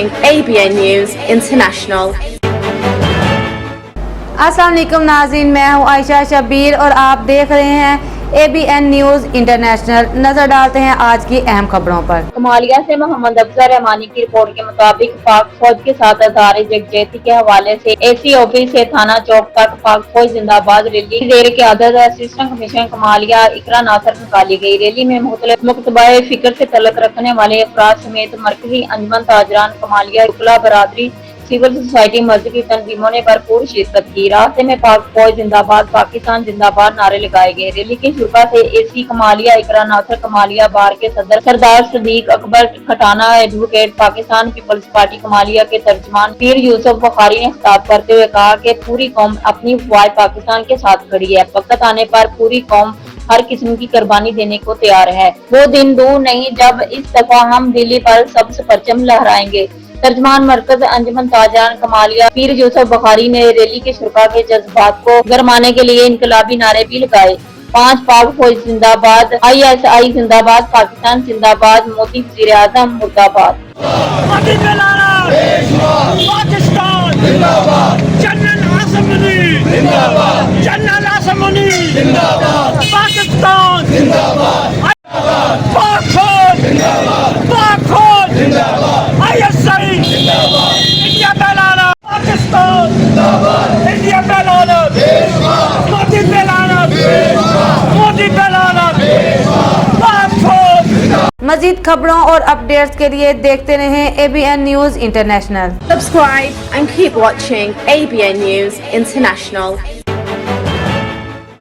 ABN News International. अस्सलाम वालेकुम नाज़रीन, मैं हूँ आयशा शबीर और आप देख रहे हैं ABN न्यूज़ इंटरनेशनल। नजर डालते हैं आज की अहम खबरों पर। सोमालिया से मोहम्मद अफजल रहमानी की रिपोर्ट के मुताबिक पाक फौज के साथ अज़हार यकजहती के हवाले से AC ऑफिस से थाना चौक तक पाक फौज जिंदाबाद रैली जेर क़यादत असिस्टेंट कमिश्नर कमालिया इकरा नासर निकाली गई। रैली में मुख्तलिफ मुकतबाए फिक्र से तल्लुक़ रखने वाले अफराद समेत मरकजी अंजुमन ताजरान कमालिया उकला बरादरी सिविल सोसाइटी मजहबी तंजीमों ने भरपूर शिरकत की। रास्ते में पाक फौज जिंदाबाद पाकिस्तान जिंदाबाद नारे लगाए गए। रैली की शुरुआत से AC कमालिया इकरा नासर कमालिया बार के सदर Sardar Sadiq Akbar Khatana, advocate Pakistan Peoples Party Kamalia के तर्जमान पीर यूसुफ बुखारी ने खिताब करते हुए कहा कि पूरी कौम अपनी अफवाज पाकिस्तान के साथ खड़ी है। वक्त आने पर पूरी कौम हर किस्म की कुर्बानी देने को तैयार है। वो दिन दूर नहीं जब इस दफा हम दिल्ली पर सब्ज परचम लहराएंगे। तर्जमान मरकज अंजुमन ताजरान कमालिया पीर यूसुफ बुखारी ने रैली के शुरा के जज्बात को गरमाने के लिए इनकलाबी नारे भी लगाए। 5 पाक फौज जिंदाबाद, ISI जिंदाबाद, पाकिस्तान जिंदाबाद, मोदी वज़ीर आज़म मुर्दाबाद। पाकिस्तान जिंदाबाद, जनरल आसिम जिंदाबाद, जनरल आसिम जिंदाबाद, पाकिस्तान जिंदाबाद, पाक फौज जिंदाबाद, पाक फौज जिंदाबाद, ISI जिंदाबाद, इंडिया पहलाना, पाकिस्तान जिंदाबाद, इंडिया पहलाना, मोदी पहलाना, मोदी पहलाना, पाक फौज। मजीद खबरों और अपडेट्स के लिए देखते रहें ABN news international. Subscribe and keep watching ABN News International.